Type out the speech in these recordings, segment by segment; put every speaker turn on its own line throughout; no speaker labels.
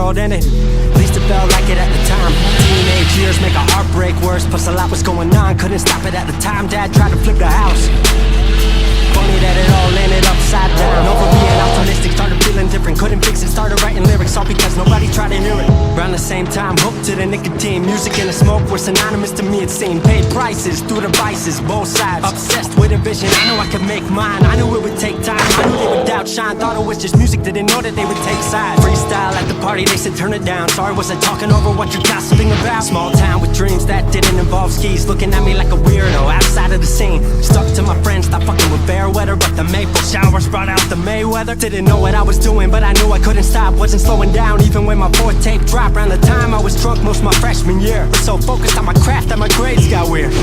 world ended. At least it felt like it at the time. Teenage years make a heartbreak worse. Plus a lot was going on, couldn't stop it at the time. Dad tried to flip the house. Funny that it all ended upside down. Over being optimistic, started feeling different. Couldn't fix it, started writing lyrics, all because nobody tried to hear it. Around the same time, hooked to the nicotine. Music and the smoke were synonymous to me, it seemed. Paid prices through the vices, both sides. Obsessed with a vision, I knew I could make mine. I knew it would take time, I knew they would outshine. Thought it was just music, didn't know that they would take sides. Freestyle at the party, they said turn it down. Sorry, wasn't talking over what you're gossiping about. Small town with dreams that didn't involve skis. Looking at me like a weirdo, outside of the scene. Stuck to my friends, not fucking with fair weather. But the maple showers brought out the Mayweather. Didn't know what I was doing, but I knew I couldn't stop. Wasn't slowing down, even when my fourth tape dropped. Around the time I was drunk most my freshman year. Was so focused on my craft that my grades got weird.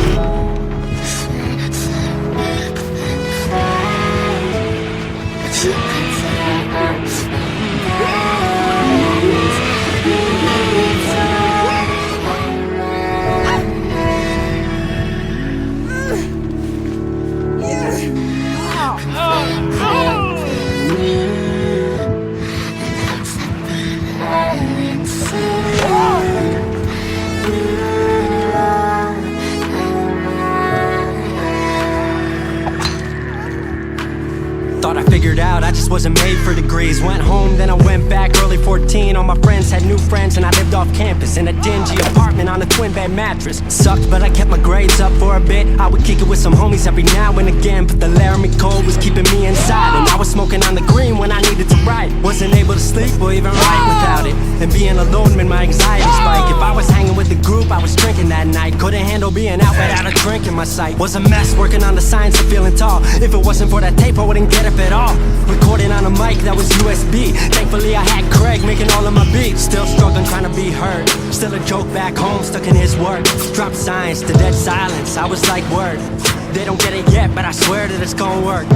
Thought I figured out, I just wasn't made for degrees. Went home, then I went back, early 14. All my friends had new friends and I lived off campus in a dingy apartment on a twin bed mattress. Sucked, but I kept my grades up for a bit. I would kick it with some homies every now and again, but the Laramie cold was keeping me inside. And I was smoking on the green when I needed to write. Wasn't able to sleep or even write without it. And being alone made my anxiety spike. If I was hanging with the group, I was drinking that night. Couldn't handle being out without a drink in my sight. Was a mess working on the science of feeling tall. If it wasn't for that tape, I wouldn't get up at all. Recording on a mic that was USB. Thankfully I had Craig making all of my beats. Still struggling trying to be heard. Still a joke back home, stuck in his work. Dropped science to dead silence, I was like word. They don't get it yet, but I swear that it's gonna work.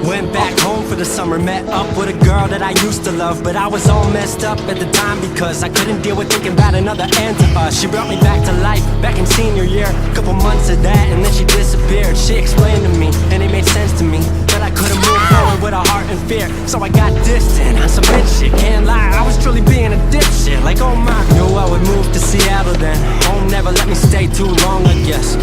Went back home for the summer, met up with a girl that I used to love. But I was all messed up at the time because I couldn't deal with thinking about another end to us. She brought me back to life, back in senior year. Couple months of that and then she disappeared. She explained to me, and it made sense to me, that I couldn't move forward with a heart and fear. So I got distant on some bitch shit, can't lie, I was truly being a dipshit. Like oh my, knew I would move to Seattle then. Home never let me stay too long, I guess.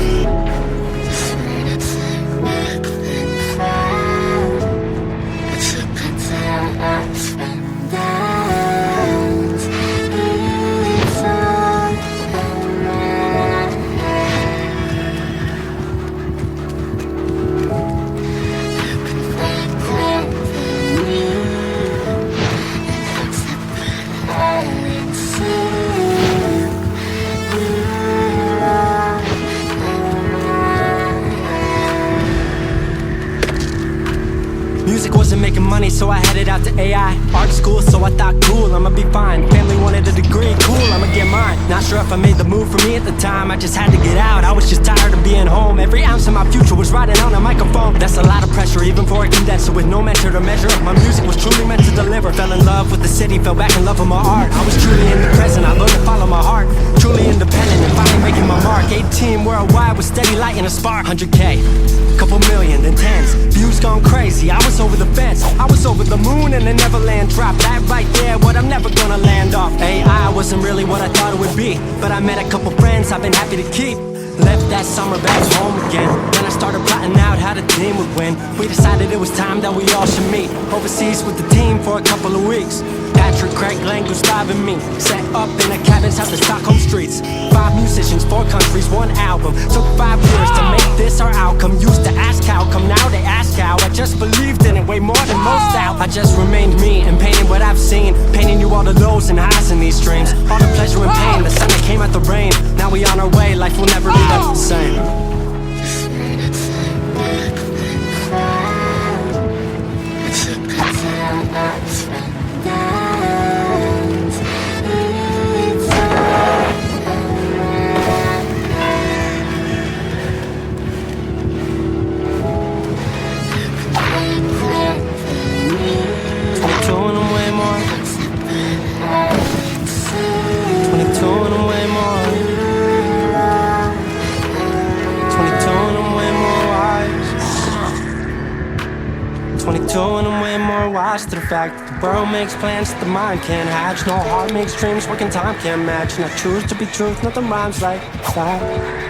Music wasn't making money, so I headed out to AI art school, so I thought cool, I'ma be fine. Family wanted a degree, cool, I'ma get mine. Not sure if I made the move for me at the time, I just had to get out. I was just tired of being home. Every ounce of my future was riding on a microphone. That's a lot of pressure, even for a condenser with no mentor to measure up. My music was truly meant to deliver. Fell in love with the city, fell back in love with my art. I was truly in the present, I learned to follow my heart. Truly independent and finally making my mark. 18 worldwide with steady light and a spark. 100K, couple million, then tens. Views gone crazy, I was over the fence. I was over the moon and the Neverland drop. That right there, what I'm never gonna land off. AI wasn't really what I thought it would be, but I met a couple friends I've been happy to keep. Left that summer back home again. Then I started plotting out how the team would win. We decided it was time that we all should meet overseas with the team for a couple of weeks. Patrick, Craig, Glenn, Gustav and me set up in a cabin south of Stockholm streets. 5 musicians, 4 countries, 1 album. Took 5 years to make this our outcome. Used to ask how come, now they ask how. I just believed in it way more than most out. I just remained me and painted what I've seen. Painting you all the lows and highs in these dreams. All the pleasure and pain, the sun that came out the rain. Now we on our way, life will never be the same. 22 and I'm way more wise to the fact that the world makes plans that the mind can't hatch. No heart makes dreams, working time can't match. And I choose to be truth, nothing rhymes like that.